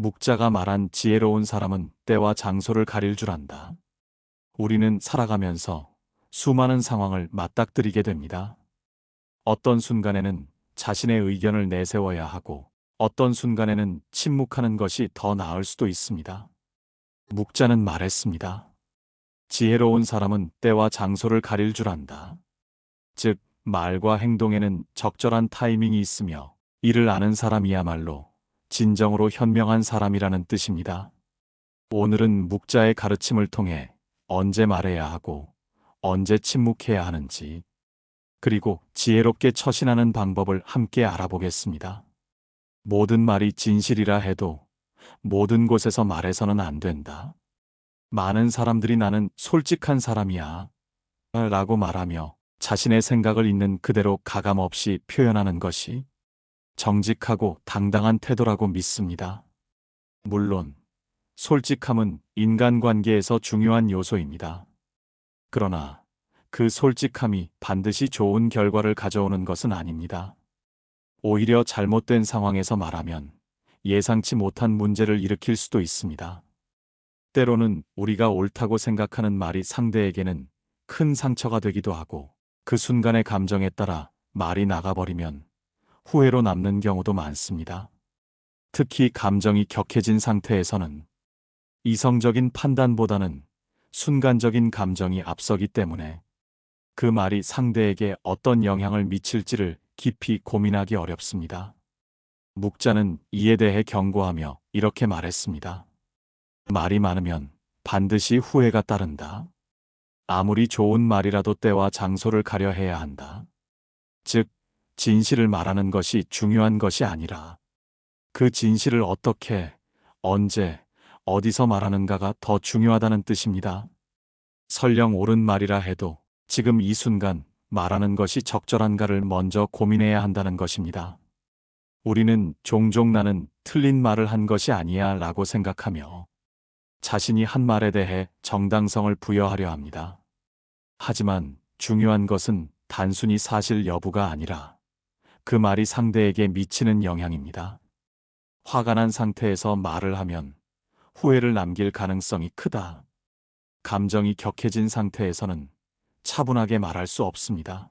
묵자가 말한 지혜로운 사람은 때와 장소를 가릴 줄 안다. 우리는 살아가면서 수많은 상황을 맞닥뜨리게 됩니다. 어떤 순간에는 자신의 의견을 내세워야 하고 어떤 순간에는 침묵하는 것이 더 나을 수도 있습니다. 묵자는 말했습니다. 지혜로운 사람은 때와 장소를 가릴 줄 안다. 즉, 말과 행동에는 적절한 타이밍이 있으며 이를 아는 사람이야말로 진정으로 현명한 사람이라는 뜻입니다. 오늘은 묵자의 가르침을 통해 언제 말해야 하고 언제 침묵해야 하는지, 그리고 지혜롭게 처신하는 방법을 함께 알아보겠습니다. 모든 말이 진실이라 해도 모든 곳에서 말해서는 안 된다. 많은 사람들이 나는 솔직한 사람이야 라고 말하며 자신의 생각을 있는 그대로 가감없이 표현하는 것이 정직하고 당당한 태도라고 믿습니다. 물론 솔직함은 인간관계에서 중요한 요소입니다. 그러나 그 솔직함이 반드시 좋은 결과를 가져오는 것은 아닙니다. 오히려 잘못된 상황에서 말하면 예상치 못한 문제를 일으킬 수도 있습니다. 때로는 우리가 옳다고 생각하는 말이 상대에게는 큰 상처가 되기도 하고 그 순간의 감정에 따라 말이 나가버리면 후회로 남는 경우도 많습니다. 특히 감정이 격해진 상태에서는 이성적인 판단보다는 순간적인 감정이 앞서기 때문에 그 말이 상대에게 어떤 영향을 미칠지를 깊이 고민하기 어렵습니다. 묵자는 이에 대해 경고하며 이렇게 말했습니다. 말이 많으면 반드시 후회가 따른다. 아무리 좋은 말이라도 때와 장소를 가려 해야 한다. 즉, 진실을 말하는 것이 중요한 것이 아니라 그 진실을 어떻게, 언제, 어디서 말하는가가 더 중요하다는 뜻입니다. 설령 옳은 말이라 해도 지금 이 순간 말하는 것이 적절한가를 먼저 고민해야 한다는 것입니다. 우리는 종종 나는 틀린 말을 한 것이 아니야 라고 생각하며 자신이 한 말에 대해 정당성을 부여하려 합니다. 하지만 중요한 것은 단순히 사실 여부가 아니라 그 말이 상대에게 미치는 영향입니다. 화가 난 상태에서 말을 하면 후회를 남길 가능성이 크다. 감정이 격해진 상태에서는 차분하게 말할 수 없습니다.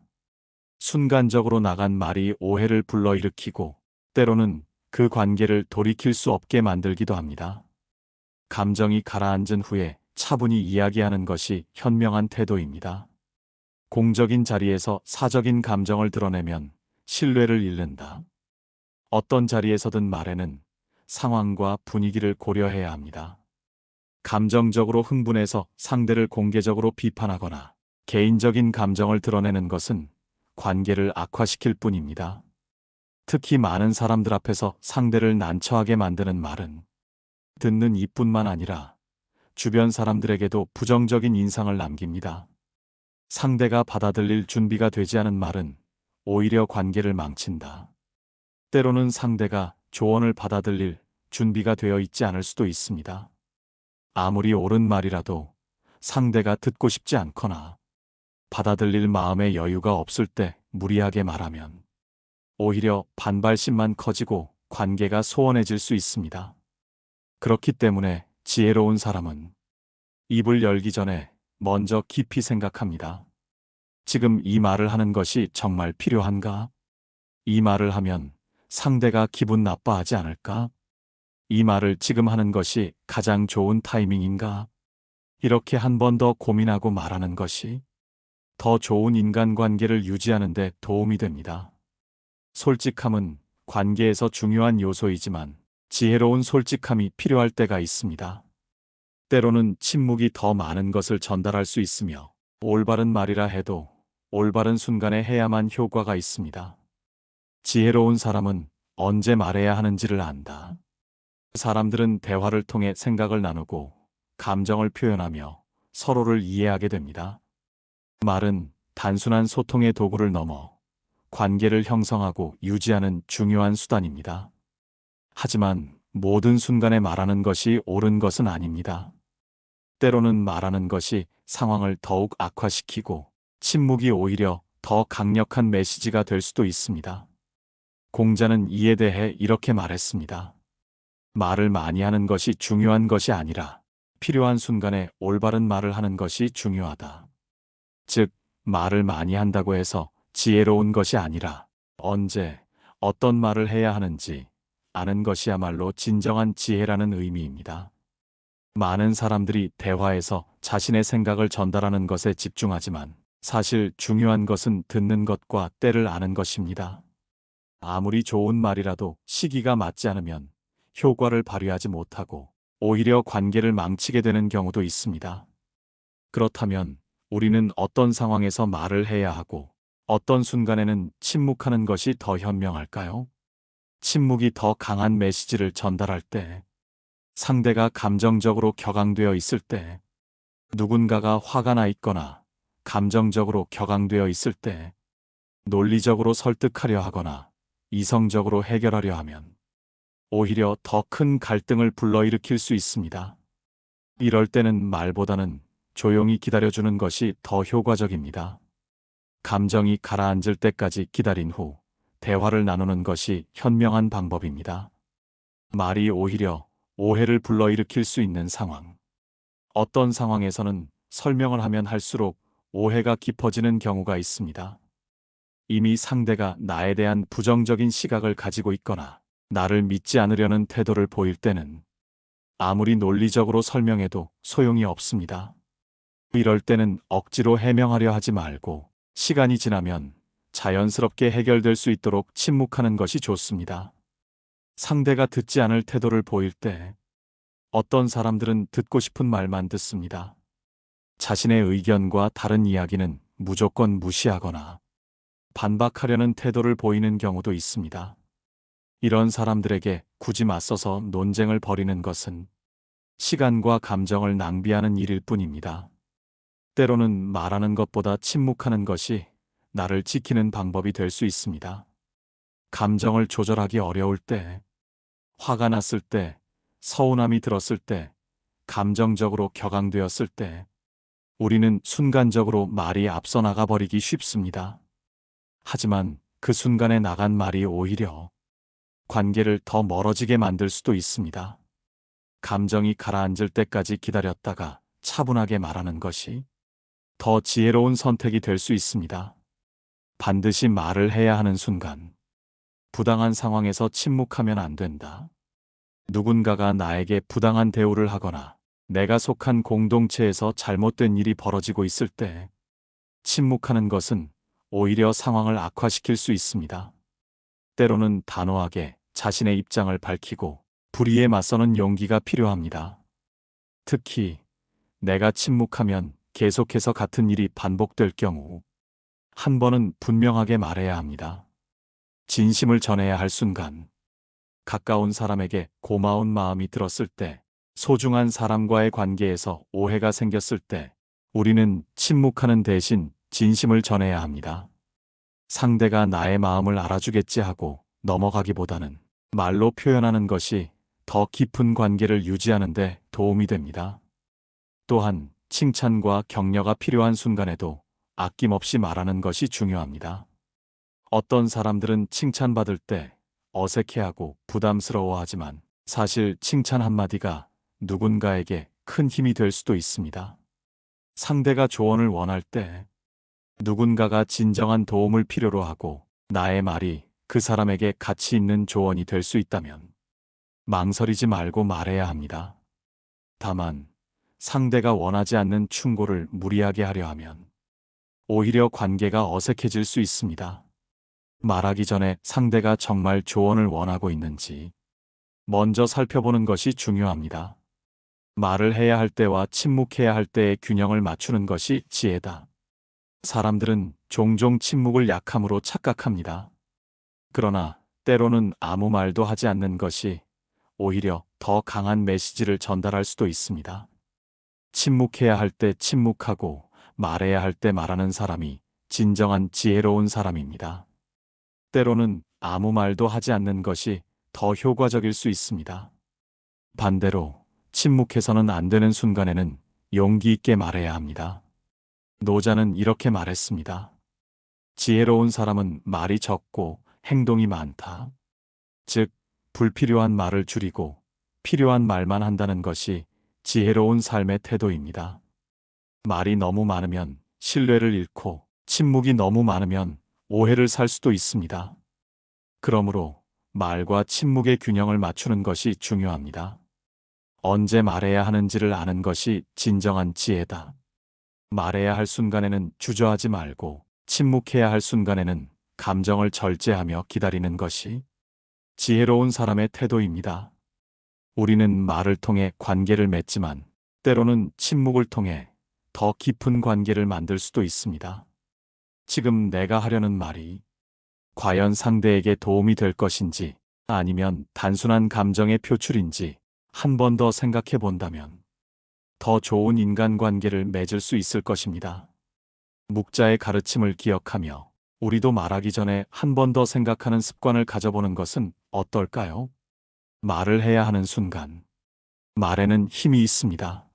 순간적으로 나간 말이 오해를 불러일으키고 때로는 그 관계를 돌이킬 수 없게 만들기도 합니다. 감정이 가라앉은 후에 차분히 이야기하는 것이 현명한 태도입니다. 공적인 자리에서 사적인 감정을 드러내면 신뢰를 잃는다. 어떤 자리에서든 말에는 상황과 분위기를 고려해야 합니다. 감정적으로 흥분해서 상대를 공개적으로 비판하거나 개인적인 감정을 드러내는 것은 관계를 악화시킬 뿐입니다. 특히 많은 사람들 앞에서 상대를 난처하게 만드는 말은 듣는 이뿐만 아니라 주변 사람들에게도 부정적인 인상을 남깁니다. 상대가 받아들일 준비가 되지 않은 말은 오히려 관계를 망친다. 때로는 상대가 조언을 받아들일 준비가 되어 있지 않을 수도 있습니다. 아무리 옳은 말이라도 상대가 듣고 싶지 않거나 받아들일 마음의 여유가 없을 때 무리하게 말하면 오히려 반발심만 커지고 관계가 소원해질 수 있습니다. 그렇기 때문에 지혜로운 사람은 입을 열기 전에 먼저 깊이 생각합니다. 지금 이 말을 하는 것이 정말 필요한가? 이 말을 하면 상대가 기분 나빠하지 않을까? 이 말을 지금 하는 것이 가장 좋은 타이밍인가? 이렇게 한 번 더 고민하고 말하는 것이 더 좋은 인간관계를 유지하는 데 도움이 됩니다. 솔직함은 관계에서 중요한 요소이지만 지혜로운 솔직함이 필요할 때가 있습니다. 때로는 침묵이 더 많은 것을 전달할 수 있으며 올바른 말이라 해도 올바른 순간에 해야만 효과가 있습니다. 지혜로운 사람은 언제 말해야 하는지를 안다. 사람들은 대화를 통해 생각을 나누고 감정을 표현하며 서로를 이해하게 됩니다. 말은 단순한 소통의 도구를 넘어 관계를 형성하고 유지하는 중요한 수단입니다. 하지만 모든 순간에 말하는 것이 옳은 것은 아닙니다. 때로는 말하는 것이 상황을 더욱 악화시키고 침묵이 오히려 더 강력한 메시지가 될 수도 있습니다. 공자는 이에 대해 이렇게 말했습니다. 말을 많이 하는 것이 중요한 것이 아니라 필요한 순간에 올바른 말을 하는 것이 중요하다. 즉, 말을 많이 한다고 해서 지혜로운 것이 아니라 언제, 어떤 말을 해야 하는지 아는 것이야말로 진정한 지혜라는 의미입니다. 많은 사람들이 대화에서 자신의 생각을 전달하는 것에 집중하지만 사실 중요한 것은 듣는 것과 때를 아는 것입니다. 아무리 좋은 말이라도 시기가 맞지 않으면 효과를 발휘하지 못하고 오히려 관계를 망치게 되는 경우도 있습니다. 그렇다면 우리는 어떤 상황에서 말을 해야 하고 어떤 순간에는 침묵하는 것이 더 현명할까요? 침묵이 더 강한 메시지를 전달할 때, 상대가 감정적으로 격앙되어 있을 때, 누군가가 화가 나 있거나 감정적으로 격앙되어 있을 때, 논리적으로 설득하려 하거나 이성적으로 해결하려 하면 오히려 더 큰 갈등을 불러일으킬 수 있습니다. 이럴 때는 말보다는 조용히 기다려주는 것이 더 효과적입니다. 감정이 가라앉을 때까지 기다린 후 대화를 나누는 것이 현명한 방법입니다. 말이 오히려 오해를 불러일으킬 수 있는 상황. 어떤 상황에서는 설명을 하면 할수록 오해가 깊어지는 경우가 있습니다. 이미 상대가 나에 대한 부정적인 시각을 가지고 있거나 나를 믿지 않으려는 태도를 보일 때는 아무리 논리적으로 설명해도 소용이 없습니다. 이럴 때는 억지로 해명하려 하지 말고 시간이 지나면 자연스럽게 해결될 수 있도록 침묵하는 것이 좋습니다. 상대가 듣지 않을 태도를 보일 때 어떤 사람들은 듣고 싶은 말만 듣습니다. 자신의 의견과 다른 이야기는 무조건 무시하거나 반박하려는 태도를 보이는 경우도 있습니다. 이런 사람들에게 굳이 맞서서 논쟁을 벌이는 것은 시간과 감정을 낭비하는 일일 뿐입니다. 때로는 말하는 것보다 침묵하는 것이 나를 지키는 방법이 될 수 있습니다. 감정을 조절하기 어려울 때, 화가 났을 때, 서운함이 들었을 때, 감정적으로 격앙되었을 때, 우리는 순간적으로 말이 앞서 나가버리기 쉽습니다. 하지만 그 순간에 나간 말이 오히려 관계를 더 멀어지게 만들 수도 있습니다. 감정이 가라앉을 때까지 기다렸다가 차분하게 말하는 것이 더 지혜로운 선택이 될 수 있습니다. 반드시 말을 해야 하는 순간, 부당한 상황에서 침묵하면 안 된다. 누군가가 나에게 부당한 대우를 하거나 내가 속한 공동체에서 잘못된 일이 벌어지고 있을 때 침묵하는 것은 오히려 상황을 악화시킬 수 있습니다. 때로는 단호하게 자신의 입장을 밝히고 불의에 맞서는 용기가 필요합니다. 특히 내가 침묵하면 계속해서 같은 일이 반복될 경우 한 번은 분명하게 말해야 합니다. 진심을 전해야 할 순간, 가까운 사람에게 고마운 마음이 들었을 때, 소중한 사람과의 관계에서 오해가 생겼을 때, 우리는 침묵하는 대신 진심을 전해야 합니다. 상대가 나의 마음을 알아주겠지 하고 넘어가기보다는 말로 표현하는 것이 더 깊은 관계를 유지하는 데 도움이 됩니다. 또한 칭찬과 격려가 필요한 순간에도 아낌없이 말하는 것이 중요합니다. 어떤 사람들은 칭찬받을 때 어색해하고 부담스러워하지만 사실 칭찬 한마디가 누군가에게 큰 힘이 될 수도 있습니다. 상대가 조언을 원할 때, 누군가가 진정한 도움을 필요로 하고 나의 말이 그 사람에게 가치 있는 조언이 될 수 있다면 망설이지 말고 말해야 합니다. 다만 상대가 원하지 않는 충고를 무리하게 하려 하면 오히려 관계가 어색해질 수 있습니다. 말하기 전에 상대가 정말 조언을 원하고 있는지 먼저 살펴보는 것이 중요합니다. 말을 해야 할 때와 침묵해야 할 때의 균형을 맞추는 것이 지혜다. 사람들은 종종 침묵을 약함으로 착각합니다. 그러나 때로는 아무 말도 하지 않는 것이 오히려 더 강한 메시지를 전달할 수도 있습니다. 침묵해야 할 때 침묵하고 말해야 할 때 말하는 사람이 진정한 지혜로운 사람입니다. 때로는 아무 말도 하지 않는 것이 더 효과적일 수 있습니다. 반대로 침묵해서는 안 되는 순간에는 용기 있게 말해야 합니다. 노자는 이렇게 말했습니다. 지혜로운 사람은 말이 적고 행동이 많다. 즉, 불필요한 말을 줄이고 필요한 말만 한다는 것이 지혜로운 삶의 태도입니다. 말이 너무 많으면 신뢰를 잃고 침묵이 너무 많으면 오해를 살 수도 있습니다. 그러므로 말과 침묵의 균형을 맞추는 것이 중요합니다. 언제 말해야 하는지를 아는 것이 진정한 지혜다. 말해야 할 순간에는 주저하지 말고 침묵해야 할 순간에는 감정을 절제하며 기다리는 것이 지혜로운 사람의 태도입니다. 우리는 말을 통해 관계를 맺지만 때로는 침묵을 통해 더 깊은 관계를 만들 수도 있습니다. 지금 내가 하려는 말이 과연 상대에게 도움이 될 것인지 아니면 단순한 감정의 표출인지 한 번 더 생각해 본다면 더 좋은 인간관계를 맺을 수 있을 것입니다. 묵자의 가르침을 기억하며 우리도 말하기 전에 한 번 더 생각하는 습관을 가져보는 것은 어떨까요? 말을 해야 하는 순간, 말에는 힘이 있습니다.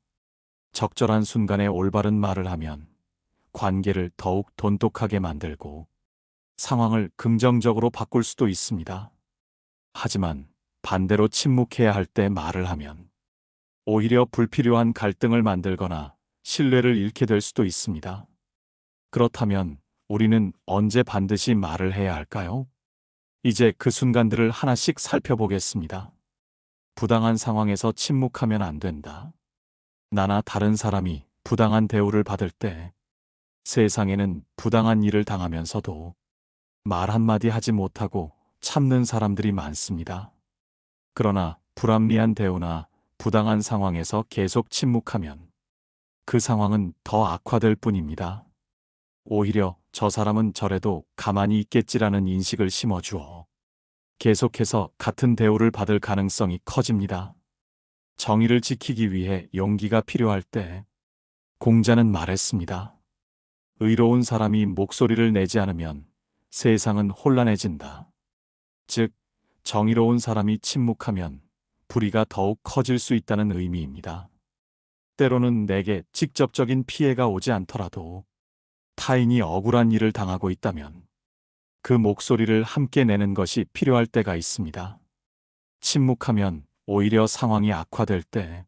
적절한 순간에 올바른 말을 하면 관계를 더욱 돈독하게 만들고 상황을 긍정적으로 바꿀 수도 있습니다. 하지만 반대로 침묵해야 할 때 말을 하면 오히려 불필요한 갈등을 만들거나 신뢰를 잃게 될 수도 있습니다. 그렇다면 우리는 언제 반드시 말을 해야 할까요? 이제 그 순간들을 하나씩 살펴보겠습니다. 부당한 상황에서 침묵하면 안 된다. 나나 다른 사람이 부당한 대우를 받을 때 세상에는 부당한 일을 당하면서도 말 한마디 하지 못하고 참는 사람들이 많습니다. 그러나 불합리한 대우나 부당한 상황에서 계속 침묵하면 그 상황은 더 악화될 뿐입니다. 오히려 저 사람은 저래도 가만히 있겠지라는 인식을 심어주어 계속해서 같은 대우를 받을 가능성이 커집니다. 정의를 지키기 위해 용기가 필요할 때 공자는 말했습니다. 의로운 사람이 목소리를 내지 않으면 세상은 혼란해진다. 즉, 정의로운 사람이 침묵하면 불의가 더욱 커질 수 있다는 의미입니다. 때로는 내게 직접적인 피해가 오지 않더라도 타인이 억울한 일을 당하고 있다면 그 목소리를 함께 내는 것이 필요할 때가 있습니다. 침묵하면 오히려 상황이 악화될 때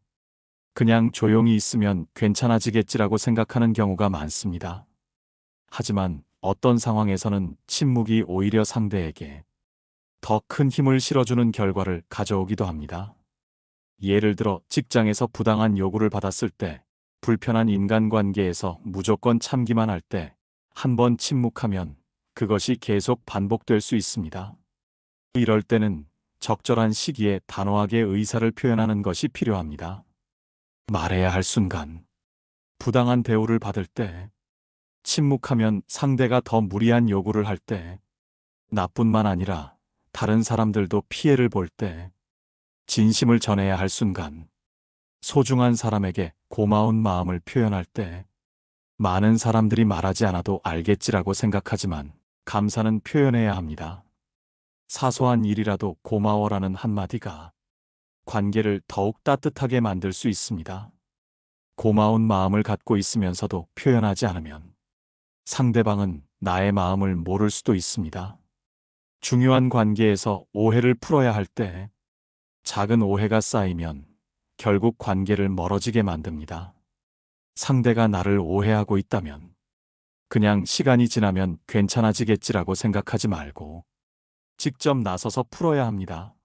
그냥 조용히 있으면 괜찮아지겠지라고 생각하는 경우가 많습니다. 하지만 어떤 상황에서는 침묵이 오히려 상대에게 더 큰 힘을 실어주는 결과를 가져오기도 합니다. 예를 들어 직장에서 부당한 요구를 받았을 때, 불편한 인간관계에서 무조건 참기만 할 때, 한 번 침묵하면 그것이 계속 반복될 수 있습니다. 이럴 때는 적절한 시기에 단호하게 의사를 표현하는 것이 필요합니다. 말해야 할 순간, 부당한 대우를 받을 때, 침묵하면 상대가 더 무리한 요구를 할 때, 나뿐만 아니라 다른 사람들도 피해를 볼 때, 진심을 전해야 할 순간, 소중한 사람에게 고마운 마음을 표현할 때, 많은 사람들이 말하지 않아도 알겠지라고 생각하지만 감사는 표현해야 합니다. 사소한 일이라도 고마워라는 한마디가 관계를 더욱 따뜻하게 만들 수 있습니다. 고마운 마음을 갖고 있으면서도 표현하지 않으면 상대방은 나의 마음을 모를 수도 있습니다. 중요한 관계에서 오해를 풀어야 할 때 작은 오해가 쌓이면 결국 관계를 멀어지게 만듭니다. 상대가 나를 오해하고 있다면 그냥 시간이 지나면 괜찮아지겠지라고 생각하지 말고 직접 나서서 풀어야 합니다.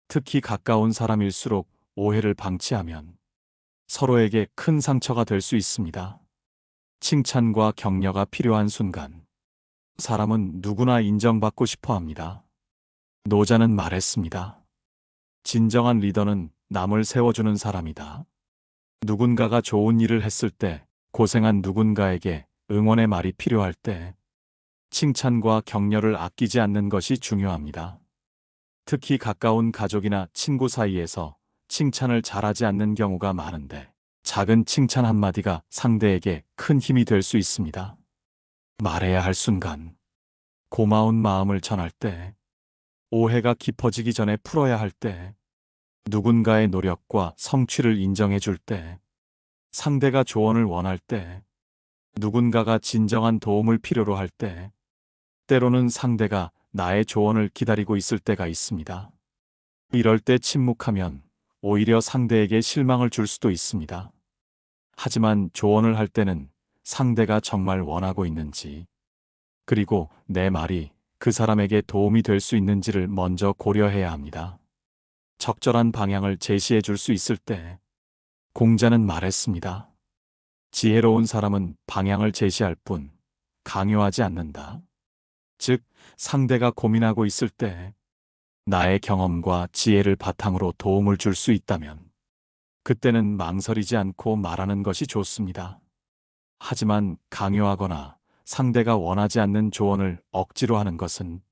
특히 가까운 사람일수록 오해를 방치하면 서로에게 큰 상처가 될 수 있습니다. 칭찬과 격려가 필요한 순간, 사람은 누구나 인정받고 싶어 합니다. 노자는 말했습니다. 진정한 리더는 남을 세워주는 사람이다. 누군가가 좋은 일을 했을 때, 고생한 누군가에게 응원의 말이 필요할 때, 칭찬과 격려를 아끼지 않는 것이 중요합니다. 특히 가까운 가족이나 친구 사이에서 칭찬을 잘하지 않는 경우가 많은데, 작은 칭찬 한마디가 상대에게 큰 힘이 될 수 있습니다. 말해야 할 순간, 고마운 마음을 전할 때, 오해가 깊어지기 전에 풀어야 할 때, 누군가의 노력과 성취를 인정해 줄 때, 상대가 조언을 원할 때, 누군가가 진정한 도움을 필요로 할 때, 때로는 상대가 나의 조언을 기다리고 있을 때가 있습니다. 이럴 때 침묵하면 오히려 상대에게 실망을 줄 수도 있습니다. 하지만 조언을 할 때는 상대가 정말 원하고 있는지, 그리고 내 말이 그 사람에게 도움이 될 수 있는지를 먼저 고려해야 합니다. 적절한 방향을 제시해 줄 수 있을 때, 공자는 말했습니다. 지혜로운 사람은 방향을 제시할 뿐 강요하지 않는다. 즉, 상대가 고민하고 있을 때 나의 경험과 지혜를 바탕으로 도움을 줄 수 있다면 그때는 망설이지 않고 말하는 것이 좋습니다. 하지만 강요하거나 상대가 원하지 않는 조언을 억지로 하는 것은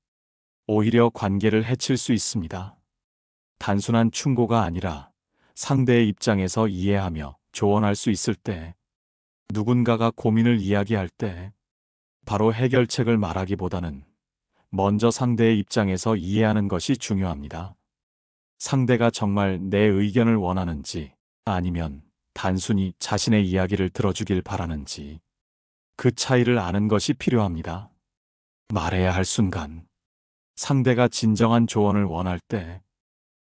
오히려 관계를 해칠 수 있습니다. 단순한 충고가 아니라 상대의 입장에서 이해하며 조언할 수 있을 때, 누군가가 고민을 이야기할 때 바로 해결책을 말하기보다는 먼저 상대의 입장에서 이해하는 것이 중요합니다. 상대가 정말 내 의견을 원하는지, 아니면 단순히 자신의 이야기를 들어주길 바라는지, 그 차이를 아는 것이 필요합니다. 말해야 할 순간, 상대가 진정한 조언을 원할 때,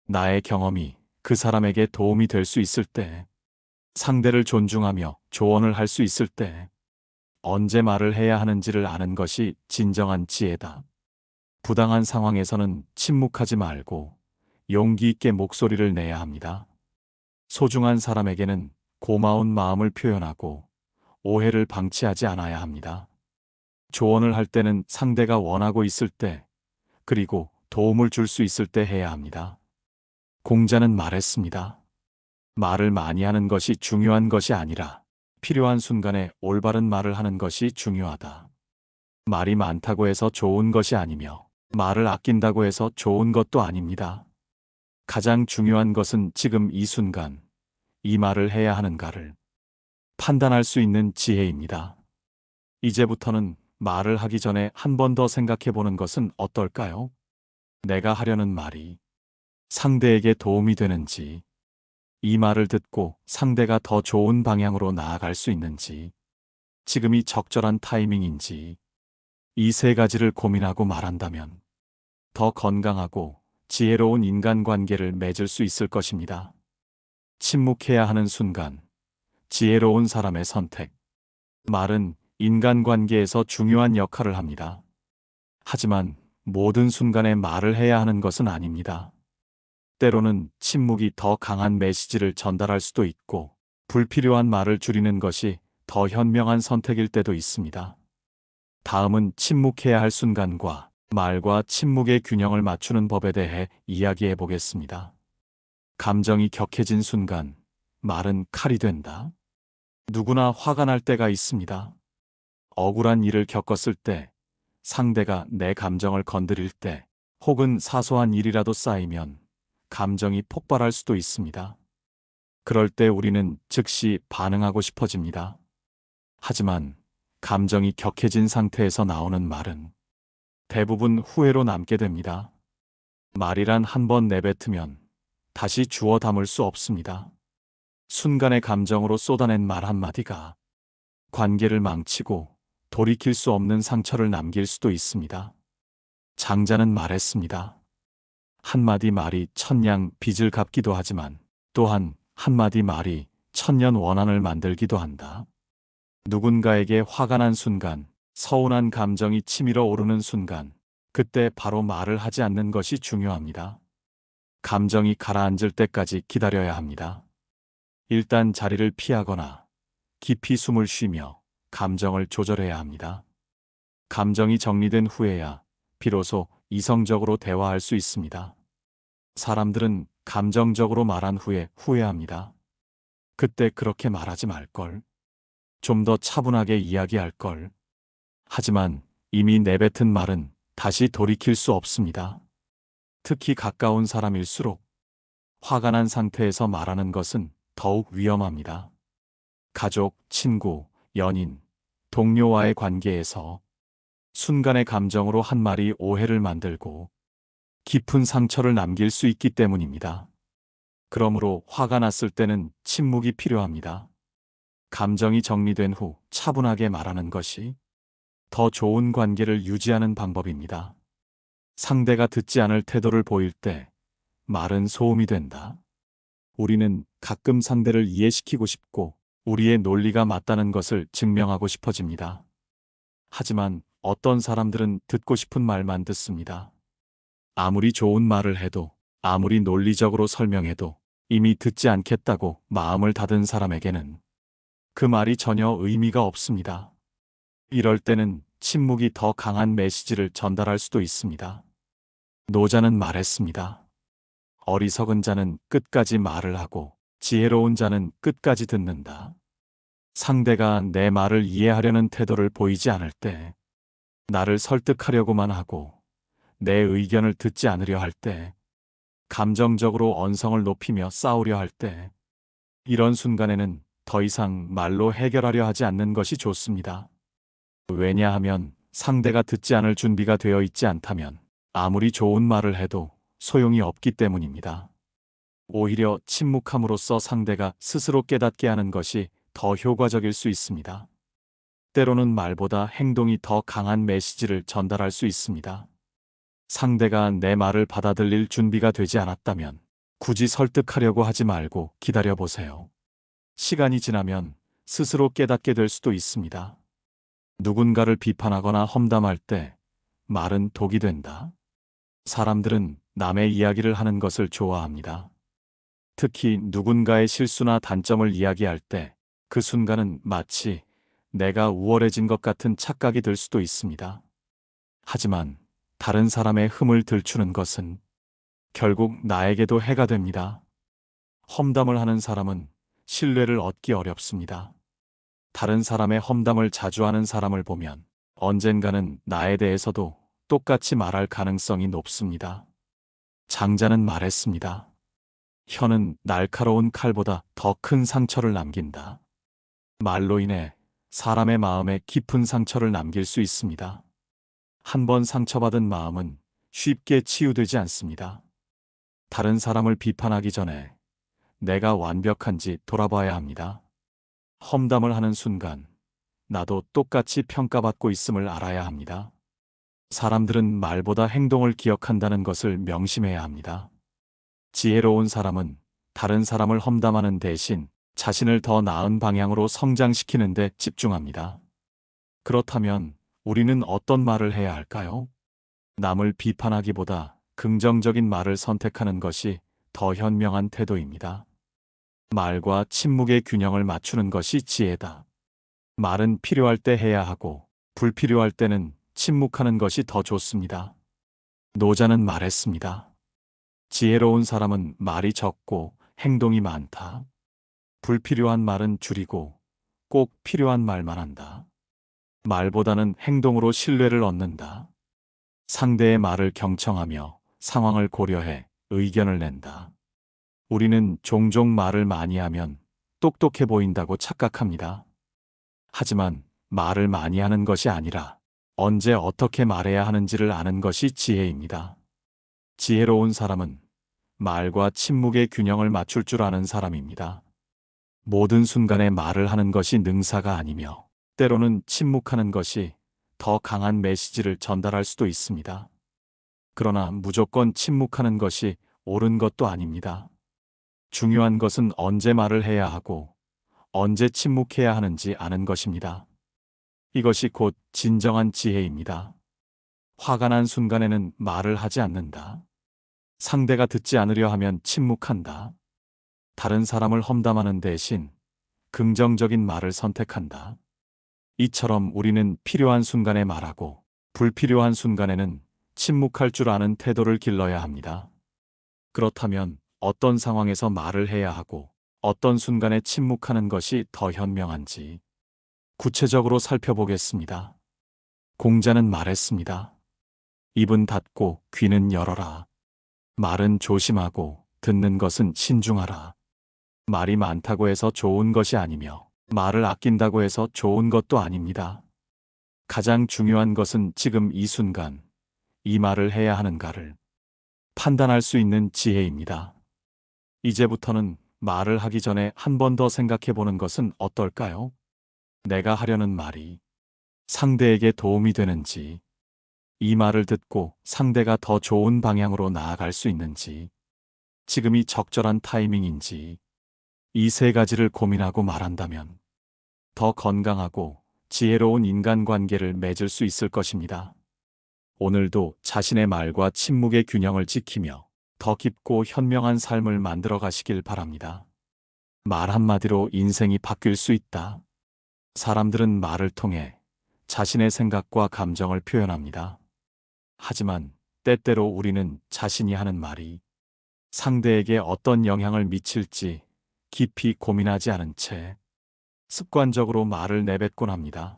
나의 경험이 그 사람에게 도움이 될 수 있을 때, 상대를 존중하며 조언을 할 수 있을 때, 언제 말을 해야 하는지를 아는 것이 진정한 지혜다. 부당한 상황에서는 침묵하지 말고 용기 있게 목소리를 내야 합니다. 소중한 사람에게는 고마운 마음을 표현하고 오해를 방치하지 않아야 합니다. 조언을 할 때는 상대가 원하고 있을 때, 그리고 도움을 줄 수 있을 때 해야 합니다. 공자는 말했습니다. 말을 많이 하는 것이 중요한 것이 아니라 필요한 순간에 올바른 말을 하는 것이 중요하다. 말이 많다고 해서 좋은 것이 아니며 말을 아낀다고 해서 좋은 것도 아닙니다. 가장 중요한 것은 지금 이 순간 이 말을 해야 하는가를 판단할 수 있는 지혜입니다. 이제부터는 말을 하기 전에 한 번 더 생각해 보는 것은 어떨까요? 내가 하려는 말이 상대에게 도움이 되는지, 이 말을 듣고 상대가 더 좋은 방향으로 나아갈 수 있는지, 지금이 적절한 타이밍인지, 이 세 가지를 고민하고 말한다면 더 건강하고 지혜로운 인간관계를 맺을 수 있을 것입니다. 침묵해야 하는 순간, 지혜로운 사람의 선택. 말은 인간관계에서 중요한 역할을 합니다. 하지만 모든 순간에 말을 해야 하는 것은 아닙니다. 때로는 침묵이 더 강한 메시지를 전달할 수도 있고, 불필요한 말을 줄이는 것이 더 현명한 선택일 때도 있습니다. 다음은 침묵해야 할 순간과 말과 침묵의 균형을 맞추는 법에 대해 이야기해 보겠습니다. 감정이 격해진 순간, 말은 칼이 된다. 누구나 화가 날 때가 있습니다. 억울한 일을 겪었을 때, 상대가 내 감정을 건드릴 때, 혹은 사소한 일이라도 쌓이면 감정이 폭발할 수도 있습니다. 그럴 때 우리는 즉시 반응하고 싶어집니다. 하지만 감정이 격해진 상태에서 나오는 말은 대부분 후회로 남게 됩니다. 말이란 한 번 내뱉으면 다시 주워 담을 수 없습니다. 순간의 감정으로 쏟아낸 말 한마디가 관계를 망치고 돌이킬 수 없는 상처를 남길 수도 있습니다. 장자는 말했습니다. 한마디 말이 천냥 빚을 갚기도 하지만 또한 한마디 말이 천년 원한을 만들기도 한다. 누군가에게 화가 난 순간, 서운한 감정이 치밀어 오르는 순간, 그때 바로 말을 하지 않는 것이 중요합니다. 감정이 가라앉을 때까지 기다려야 합니다. 일단 자리를 피하거나 깊이 숨을 쉬며 감정을 조절해야 합니다. 감정이 정리된 후에야 비로소 이성적으로 대화할 수 있습니다. 사람들은 감정적으로 말한 후에 후회합니다. 그때 그렇게 말하지 말걸. 좀 더 차분하게 이야기할걸. 하지만 이미 내뱉은 말은 다시 돌이킬 수 없습니다. 특히 가까운 사람일수록 화가 난 상태에서 말하는 것은 더욱 위험합니다. 가족, 친구, 연인, 동료와의 관계에서 순간의 감정으로 한 말이 오해를 만들고 깊은 상처를 남길 수 있기 때문입니다. 그러므로 화가 났을 때는 침묵이 필요합니다. 감정이 정리된 후 차분하게 말하는 것이 더 좋은 관계를 유지하는 방법입니다. 상대가 듣지 않을 태도를 보일 때 말은 소음이 된다. 우리는 가끔 상대를 이해시키고 싶고 우리의 논리가 맞다는 것을 증명하고 싶어집니다. 하지만 어떤 사람들은 듣고 싶은 말만 듣습니다. 아무리 좋은 말을 해도, 아무리 논리적으로 설명해도 이미 듣지 않겠다고 마음을 닫은 사람에게는 그 말이 전혀 의미가 없습니다. 이럴 때는 침묵이 더 강한 메시지를 전달할 수도 있습니다. 노자는 말했습니다. 어리석은 자는 끝까지 말을 하고 지혜로운 자는 끝까지 듣는다. 상대가 내 말을 이해하려는 태도를 보이지 않을 때, 나를 설득하려고만 하고 내 의견을 듣지 않으려 할 때, 감정적으로 언성을 높이며 싸우려 할 때, 이런 순간에는 더 이상 말로 해결하려 하지 않는 것이 좋습니다. 왜냐하면 상대가 듣지 않을 준비가 되어 있지 않다면 아무리 좋은 말을 해도 소용이 없기 때문입니다. 오히려 침묵함으로써 상대가 스스로 깨닫게 하는 것이 더 효과적일 수 있습니다. 때로는 말보다 행동이 더 강한 메시지를 전달할 수 있습니다. 상대가 내 말을 받아들일 준비가 되지 않았다면 굳이 설득하려고 하지 말고 기다려보세요. 시간이 지나면 스스로 깨닫게 될 수도 있습니다. 누군가를 비판하거나 험담할 때 말은 독이 된다. 사람들은 남의 이야기를 하는 것을 좋아합니다. 특히 누군가의 실수나 단점을 이야기할 때 그 순간은 마치 내가 우월해진 것 같은 착각이 들 수도 있습니다. 하지만 다른 사람의 흠을 들추는 것은 결국 나에게도 해가 됩니다. 험담을 하는 사람은 신뢰를 얻기 어렵습니다. 다른 사람의 험담을 자주 하는 사람을 보면 언젠가는 나에 대해서도 똑같이 말할 가능성이 높습니다. 장자는 말했습니다. 혀는 날카로운 칼보다 더 큰 상처를 남긴다. 말로 인해 사람의 마음에 깊은 상처를 남길 수 있습니다. 한 번 상처받은 마음은 쉽게 치유되지 않습니다. 다른 사람을 비판하기 전에 내가 완벽한지 돌아봐야 합니다. 험담을 하는 순간 나도 똑같이 평가받고 있음을 알아야 합니다. 사람들은 말보다 행동을 기억한다는 것을 명심해야 합니다. 지혜로운 사람은 다른 사람을 험담하는 대신 자신을 더 나은 방향으로 성장시키는 데 집중합니다. 그렇다면 우리는 어떤 말을 해야 할까요? 남을 비판하기보다 긍정적인 말을 선택하는 것이 더 현명한 태도입니다. 말과 침묵의 균형을 맞추는 것이 지혜다. 말은 필요할 때 해야 하고 불필요할 때는 침묵하는 것이 더 좋습니다. 노자는 말했습니다. 지혜로운 사람은 말이 적고 행동이 많다. 불필요한 말은 줄이고 꼭 필요한 말만 한다. 말보다는 행동으로 신뢰를 얻는다. 상대의 말을 경청하며 상황을 고려해 의견을 낸다. 우리는 종종 말을 많이 하면 똑똑해 보인다고 착각합니다. 하지만 말을 많이 하는 것이 아니라 언제 어떻게 말해야 하는지를 아는 것이 지혜입니다. 지혜로운 사람은 말과 침묵의 균형을 맞출 줄 아는 사람입니다. 모든 순간에 말을 하는 것이 능사가 아니며 때로는 침묵하는 것이 더 강한 메시지를 전달할 수도 있습니다. 그러나 무조건 침묵하는 것이 옳은 것도 아닙니다. 중요한 것은 언제 말을 해야 하고 언제 침묵해야 하는지 아는 것입니다. 이것이 곧 진정한 지혜입니다. 화가 난 순간에는 말을 하지 않는다. 상대가 듣지 않으려 하면 침묵한다. 다른 사람을 험담하는 대신 긍정적인 말을 선택한다. 이처럼 우리는 필요한 순간에 말하고 불필요한 순간에는 침묵할 줄 아는 태도를 길러야 합니다. 그렇다면 어떤 상황에서 말을 해야 하고 어떤 순간에 침묵하는 것이 더 현명한지 구체적으로 살펴보겠습니다. 공자는 말했습니다. 입은 닫고 귀는 열어라. 말은 조심하고 듣는 것은 신중하라. 말이 많다고 해서 좋은 것이 아니며 말을 아낀다고 해서 좋은 것도 아닙니다. 가장 중요한 것은 지금 이 순간 이 말을 해야 하는가를 판단할 수 있는 지혜입니다. 이제부터는 말을 하기 전에 한 번 더 생각해 보는 것은 어떨까요? 내가 하려는 말이 상대에게 도움이 되는지, 이 말을 듣고 상대가 더 좋은 방향으로 나아갈 수 있는지, 지금이 적절한 타이밍인지 이 세 가지를 고민하고 말한다면 더 건강하고 지혜로운 인간관계를 맺을 수 있을 것입니다. 오늘도 자신의 말과 침묵의 균형을 지키며 더 깊고 현명한 삶을 만들어 가시길 바랍니다. 말 한마디로 인생이 바뀔 수 있다. 사람들은 말을 통해 자신의 생각과 감정을 표현합니다. 하지만 때때로 우리는 자신이 하는 말이 상대에게 어떤 영향을 미칠지 깊이 고민하지 않은 채 습관적으로 말을 내뱉곤 합니다.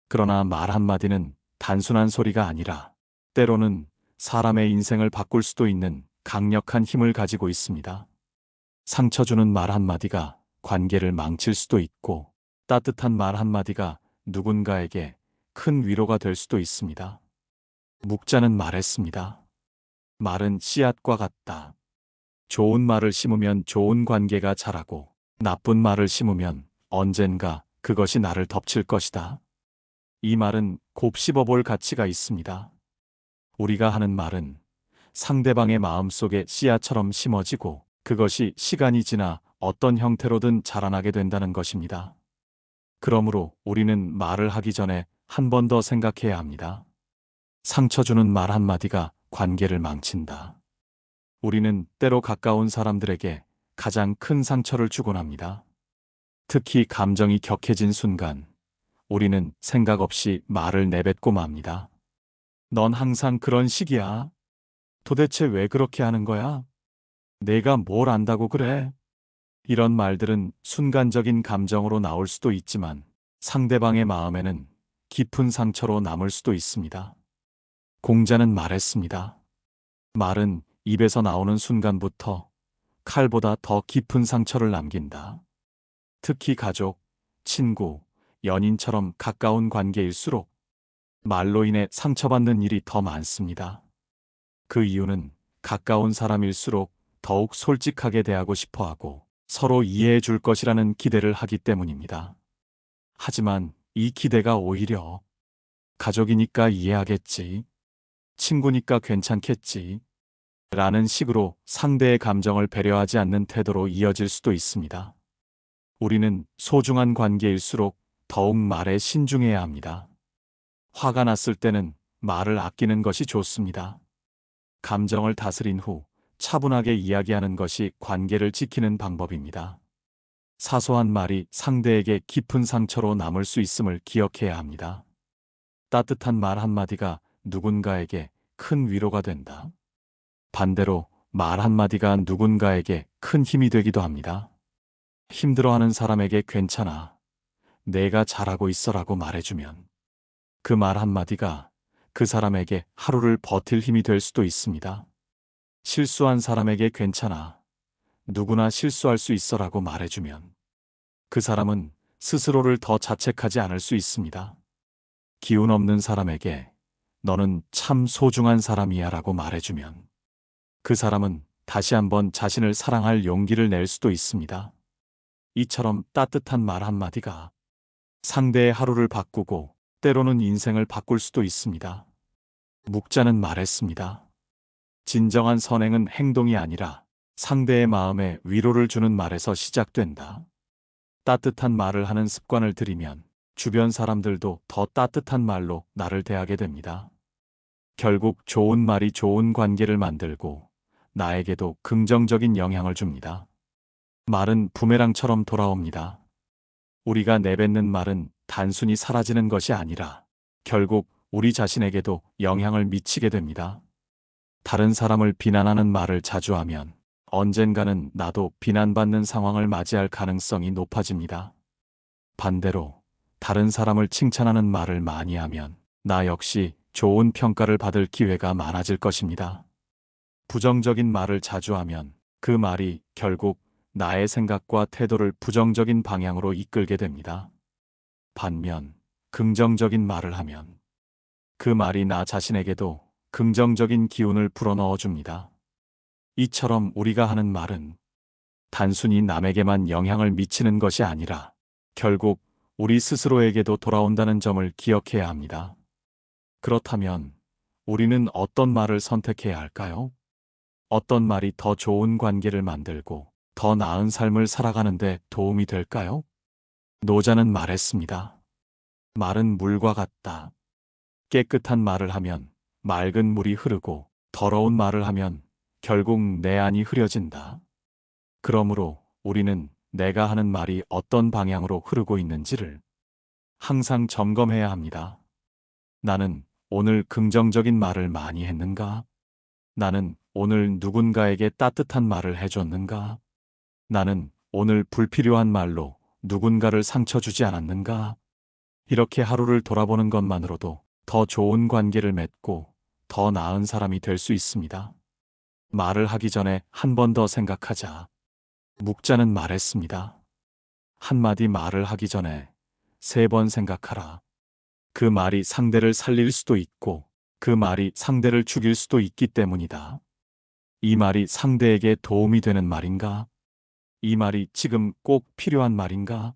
그러나 말 한마디는 단순한 소리가 아니라 때로는 사람의 인생을 바꿀 수도 있는 강력한 힘을 가지고 있습니다. 상처 주는 말 한마디가 관계를 망칠 수도 있고 따뜻한 말 한마디가 누군가에게 큰 위로가 될 수도 있습니다. 묵자는 말했습니다. 말은 씨앗과 같다. 좋은 말을 심으면 좋은 관계가 자라고 나쁜 말을 심으면 언젠가 그것이 나를 덮칠 것이다. 이 말은 곱씹어 볼 가치가 있습니다. 우리가 하는 말은 상대방의 마음속에 씨앗처럼 심어지고 그것이 시간이 지나 어떤 형태로든 자라나게 된다는 것입니다. 그러므로 우리는 말을 하기 전에 한 번 더 생각해야 합니다. 상처 주는 말 한마디가 관계를 망친다. 우리는 때로 가까운 사람들에게 가장 큰 상처를 주곤 합니다. 특히 감정이 격해진 순간 우리는 생각 없이 말을 내뱉고 맙니다. 넌 항상 그런 식이야. 도대체 왜 그렇게 하는 거야? 내가 뭘 안다고 그래? 이런 말들은 순간적인 감정으로 나올 수도 있지만 상대방의 마음에는 깊은 상처로 남을 수도 있습니다. 공자는 말했습니다. 말은 입에서 나오는 순간부터 칼보다 더 깊은 상처를 남긴다. 특히 가족, 친구, 연인처럼 가까운 관계일수록 말로 인해 상처받는 일이 더 많습니다. 그 이유는 가까운 사람일수록 더욱 솔직하게 대하고 싶어 하고 서로 이해해 줄 것이라는 기대를 하기 때문입니다. 하지만 이 기대가 오히려 가족이니까 이해하겠지, 친구니까 괜찮겠지, 라는 식으로 상대의 감정을 배려하지 않는 태도로 이어질 수도 있습니다. 우리는 소중한 관계일수록 더욱 말에 신중해야 합니다. 화가 났을 때는 말을 아끼는 것이 좋습니다. 감정을 다스린 후 차분하게 이야기하는 것이 관계를 지키는 방법입니다. 사소한 말이 상대에게 깊은 상처로 남을 수 있음을 기억해야 합니다. 따뜻한 말 한마디가 누군가에게 큰 위로가 된다. 반대로 말 한마디가 누군가에게 큰 힘이 되기도 합니다. 힘들어하는 사람에게 괜찮아, 내가 잘하고 있어라고 말해주면 그 말 한마디가 그 사람에게 하루를 버틸 힘이 될 수도 있습니다. 실수한 사람에게 괜찮아, 누구나 실수할 수 있어라고 말해주면 그 사람은 스스로를 더 자책하지 않을 수 있습니다. 기운 없는 사람에게 너는 참 소중한 사람이야 라고 말해주면 그 사람은 다시 한번 자신을 사랑할 용기를 낼 수도 있습니다. 이처럼 따뜻한 말 한마디가 상대의 하루를 바꾸고 때로는 인생을 바꿀 수도 있습니다. 묵자는 말했습니다. 진정한 선행은 행동이 아니라 상대의 마음에 위로를 주는 말에서 시작된다. 따뜻한 말을 하는 습관을 들이면 주변 사람들도 더 따뜻한 말로 나를 대하게 됩니다. 결국 좋은 말이 좋은 관계를 만들고 나에게도 긍정적인 영향을 줍니다. 말은 부메랑처럼 돌아옵니다. 우리가 내뱉는 말은 단순히 사라지는 것이 아니라 결국 우리 자신에게도 영향을 미치게 됩니다. 다른 사람을 비난하는 말을 자주 하면 언젠가는 나도 비난받는 상황을 맞이할 가능성이 높아집니다. 반대로 다른 사람을 칭찬하는 말을 많이 하면 나 역시 좋은 평가를 받을 기회가 많아질 것입니다. 부정적인 말을 자주 하면 그 말이 결국 나의 생각과 태도를 부정적인 방향으로 이끌게 됩니다. 반면 긍정적인 말을 하면 그 말이 나 자신에게도 긍정적인 기운을 불어넣어 줍니다. 이처럼 우리가 하는 말은 단순히 남에게만 영향을 미치는 것이 아니라 결국 우리 스스로에게도 돌아온다는 점을 기억해야 합니다. 그렇다면 우리는 어떤 말을 선택해야 할까요? 어떤 말이 더 좋은 관계를 만들고 더 나은 삶을 살아가는데 도움이 될까요? 노자는 말했습니다. 말은 물과 같다. 깨끗한 말을 하면 맑은 물이 흐르고 더러운 말을 하면 결국 내 안이 흐려진다. 그러므로 우리는 내가 하는 말이 어떤 방향으로 흐르고 있는지를 항상 점검해야 합니다. 나는 오늘 긍정적인 말을 많이 했는가? 나는 오늘 누군가에게 따뜻한 말을 해줬는가? 나는 오늘 불필요한 말로 누군가를 상처 주지 않았는가? 이렇게 하루를 돌아보는 것만으로도 더 좋은 관계를 맺고 더 나은 사람이 될 수 있습니다. 말을 하기 전에 한 번 더 생각하자. 묵자는 말했습니다. 한마디 말을 하기 전에 3번 생각하라. 그 말이 상대를 살릴 수도 있고 그 말이 상대를 죽일 수도 있기 때문이다. 이 말이 상대에게 도움이 되는 말인가? 이 말이 지금 꼭 필요한 말인가?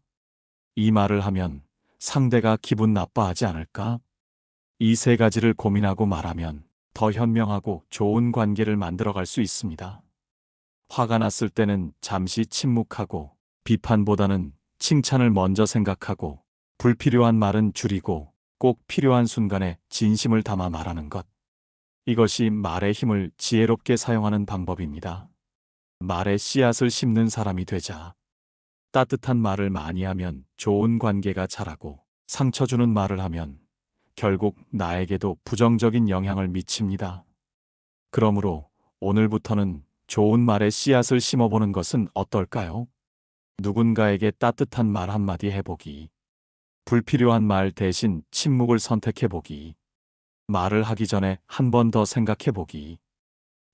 이 말을 하면 상대가 기분 나빠하지 않을까? 이 3가지를 고민하고 말하면 더 현명하고 좋은 관계를 만들어갈 수 있습니다. 화가 났을 때는 잠시 침묵하고 비판보다는 칭찬을 먼저 생각하고 불필요한 말은 줄이고 꼭 필요한 순간에 진심을 담아 말하는 것. 이것이 말의 힘을 지혜롭게 사용하는 방법입니다. 말의 씨앗을 심는 사람이 되자. 따뜻한 말을 많이 하면 좋은 관계가 자라고 상처 주는 말을 하면 결국 나에게도 부정적인 영향을 미칩니다. 그러므로 오늘부터는 좋은 말의 씨앗을 심어보는 것은 어떨까요? 누군가에게 따뜻한 말 한마디 해보기. 불필요한 말 대신 침묵을 선택해보기. 말을 하기 전에 한 번 더 생각해보기.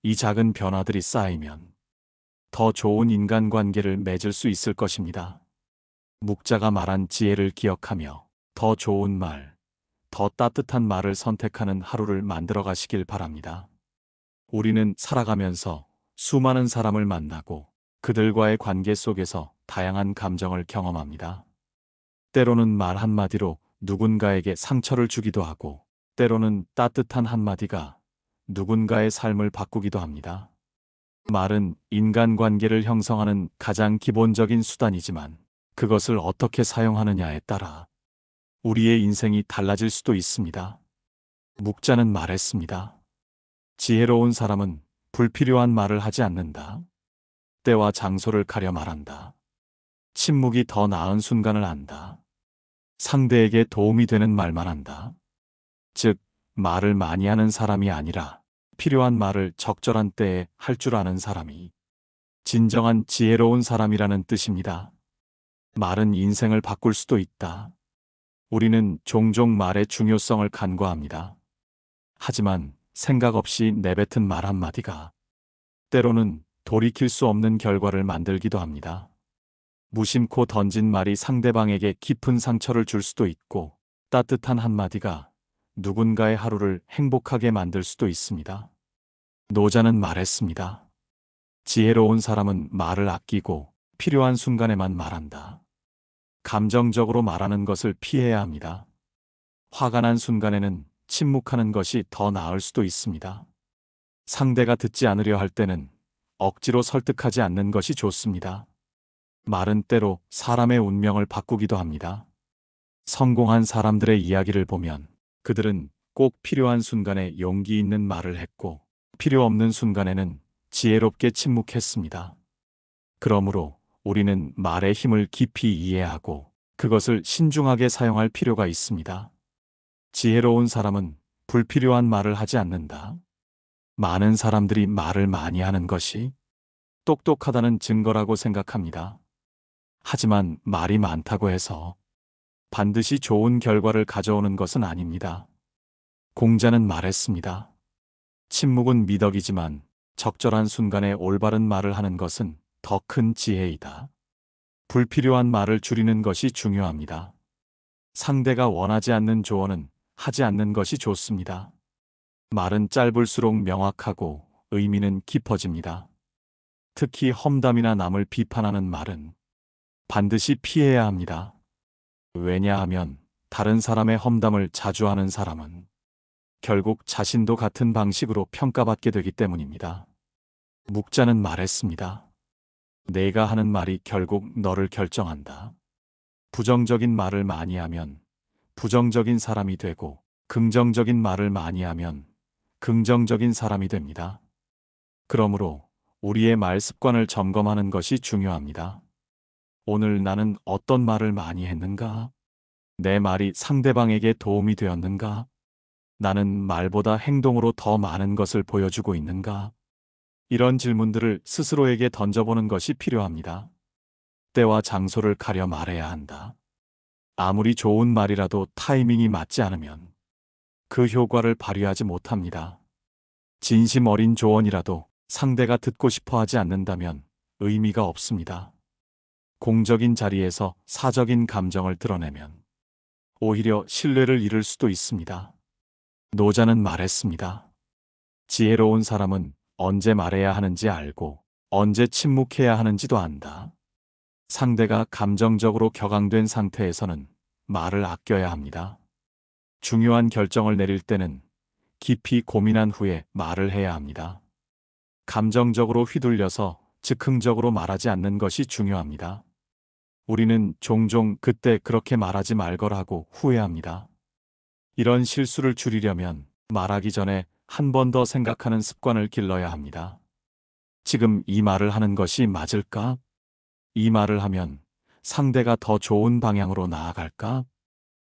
이 작은 변화들이 쌓이면 더 좋은 인간관계를 맺을 수 있을 것입니다. 묵자가 말한 지혜를 기억하며 더 좋은 말, 더 따뜻한 말을 선택하는 하루를 만들어 가시길 바랍니다. 우리는 살아가면서 수많은 사람을 만나고 그들과의 관계 속에서 다양한 감정을 경험합니다. 때로는 말 한마디로 누군가에게 상처를 주기도 하고 때로는 따뜻한 한마디가 누군가의 삶을 바꾸기도 합니다. 말은 인간관계를 형성하는 가장 기본적인 수단이지만 그것을 어떻게 사용하느냐에 따라 우리의 인생이 달라질 수도 있습니다. 묵자는 말했습니다. 지혜로운 사람은 불필요한 말을 하지 않는다. 때와 장소를 가려 말한다. 침묵이 더 나은 순간을 안다. 상대에게 도움이 되는 말만 한다. 즉, 말을 많이 하는 사람이 아니라 필요한 말을 적절한 때에 할 줄 아는 사람이 진정한 지혜로운 사람이라는 뜻입니다. 말은 인생을 바꿀 수도 있다. 우리는 종종 말의 중요성을 간과합니다. 하지만 생각 없이 내뱉은 말 한마디가 때로는 돌이킬 수 없는 결과를 만들기도 합니다. 무심코 던진 말이 상대방에게 깊은 상처를 줄 수도 있고 따뜻한 한마디가 누군가의 하루를 행복하게 만들 수도 있습니다. 노자는 말했습니다. 지혜로운 사람은 말을 아끼고 필요한 순간에만 말한다. 감정적으로 말하는 것을 피해야 합니다. 화가 난 순간에는 침묵하는 것이 더 나을 수도 있습니다. 상대가 듣지 않으려 할 때는 억지로 설득하지 않는 것이 좋습니다. 말은 때로 사람의 운명을 바꾸기도 합니다. 성공한 사람들의 이야기를 보면 그들은 꼭 필요한 순간에 용기 있는 말을 했고 필요 없는 순간에는 지혜롭게 침묵했습니다. 그러므로 우리는 말의 힘을 깊이 이해하고 그것을 신중하게 사용할 필요가 있습니다. 지혜로운 사람은 불필요한 말을 하지 않는다. 많은 사람들이 말을 많이 하는 것이 똑똑하다는 증거라고 생각합니다. 하지만 말이 많다고 해서 반드시 좋은 결과를 가져오는 것은 아닙니다. 공자는 말했습니다. 침묵은 미덕이지만 적절한 순간에 올바른 말을 하는 것은 더 큰 지혜이다. 불필요한 말을 줄이는 것이 중요합니다. 상대가 원하지 않는 조언은 하지 않는 것이 좋습니다. 말은 짧을수록 명확하고 의미는 깊어집니다. 특히 험담이나 남을 비판하는 말은 반드시 피해야 합니다. 왜냐하면 다른 사람의 험담을 자주 하는 사람은 결국 자신도 같은 방식으로 평가받게 되기 때문입니다. 묵자는 말했습니다. 내가 하는 말이 결국 너를 결정한다. 부정적인 말을 많이 하면 부정적인 사람이 되고, 긍정적인 말을 많이 하면 긍정적인 사람이 됩니다. 그러므로 우리의 말 습관을 점검하는 것이 중요합니다. 오늘 나는 어떤 말을 많이 했는가? 내 말이 상대방에게 도움이 되었는가? 나는 말보다 행동으로 더 많은 것을 보여주고 있는가? 이런 질문들을 스스로에게 던져보는 것이 필요합니다. 때와 장소를 가려 말해야 한다. 아무리 좋은 말이라도 타이밍이 맞지 않으면 그 효과를 발휘하지 못합니다. 진심 어린 조언이라도 상대가 듣고 싶어 하지 않는다면 의미가 없습니다. 공적인 자리에서 사적인 감정을 드러내면 오히려 신뢰를 잃을 수도 있습니다. 노자는 말했습니다. 지혜로운 사람은 언제 말해야 하는지 알고 언제 침묵해야 하는지도 안다. 상대가 감정적으로 격앙된 상태에서는 말을 아껴야 합니다. 중요한 결정을 내릴 때는 깊이 고민한 후에 말을 해야 합니다. 감정적으로 휘둘려서 즉흥적으로 말하지 않는 것이 중요합니다. 우리는 종종 그때 그렇게 말하지 말거라고 후회합니다. 이런 실수를 줄이려면 말하기 전에 한 번 더 생각하는 습관을 길러야 합니다. 지금 이 말을 하는 것이 맞을까? 이 말을 하면 상대가 더 좋은 방향으로 나아갈까?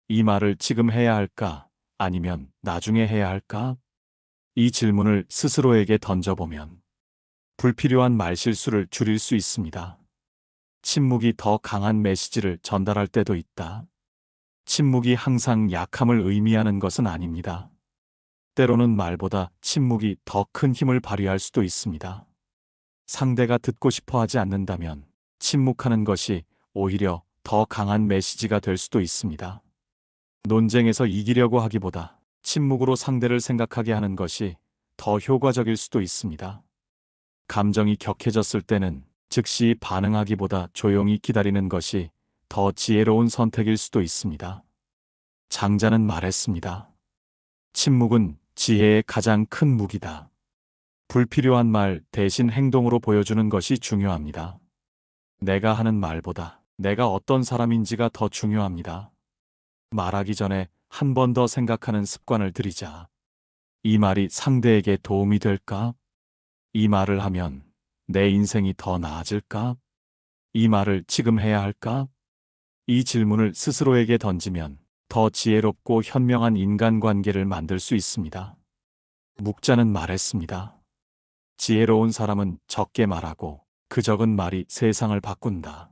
이 말을 지금 해야 할까? 아니면 나중에 해야 할까? 이 질문을 스스로에게 던져보면 불필요한 말실수를 줄일 수 있습니다. 침묵이 더 강한 메시지를 전달할 때도 있다. 침묵이 항상 약함을 의미하는 것은 아닙니다. 때로는 말보다 침묵이 더 큰 힘을 발휘할 수도 있습니다. 상대가 듣고 싶어 하지 않는다면 침묵하는 것이 오히려 더 강한 메시지가 될 수도 있습니다. 논쟁에서 이기려고 하기보다 침묵으로 상대를 생각하게 하는 것이 더 효과적일 수도 있습니다. 감정이 격해졌을 때는 즉시 반응하기보다 조용히 기다리는 것이 더 지혜로운 선택일 수도 있습니다. 장자는 말했습니다. 침묵은 지혜의 가장 큰 무기다. 불필요한 말 대신 행동으로 보여주는 것이 중요합니다. 내가 하는 말보다 내가 어떤 사람인지가 더 중요합니다. 말하기 전에 한 번 더 생각하는 습관을 들이자. 이 말이 상대에게 도움이 될까? 이 말을 하면 내 인생이 더 나아질까? 이 말을 지금 해야 할까? 이 질문을 스스로에게 던지면 더 지혜롭고 현명한 인간관계를 만들 수 있습니다. 묵자는 말했습니다. 지혜로운 사람은 적게 말하고 그 적은 말이 세상을 바꾼다.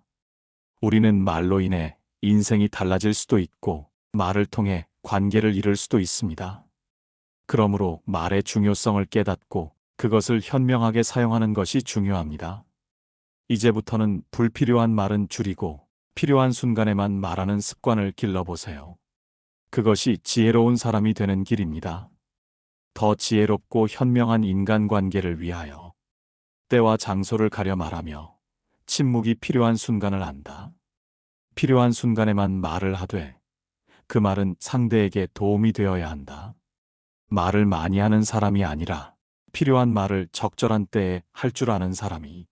우리는 말로 인해 인생이 달라질 수도 있고 말을 통해 관계를 이룰 수도 있습니다. 그러므로 말의 중요성을 깨닫고 그것을 현명하게 사용하는 것이 중요합니다. 이제부터는 불필요한 말은 줄이고 필요한 순간에만 말하는 습관을 길러보세요. 그것이 지혜로운 사람이 되는 길입니다. 더 지혜롭고 현명한 인간관계를 위하여 때와 장소를 가려 말하며 침묵이 필요한 순간을 안다. 필요한 순간에만 말을 하되 그 말은 상대에게 도움이 되어야 한다. 말을 많이 하는 사람이 아니라 필요한 말을 적절한 때에 할 줄 아는 사람이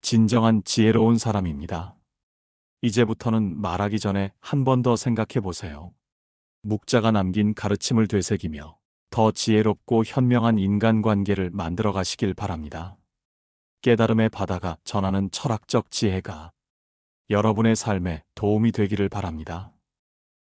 진정한 지혜로운 사람입니다. 이제부터는 말하기 전에 한 번 더 생각해 보세요. 묵자가 남긴 가르침을 되새기며 더 지혜롭고 현명한 인간관계를 만들어 가시길 바랍니다. 깨달음의 바다가 전하는 철학적 지혜가 여러분의 삶에 도움이 되기를 바랍니다.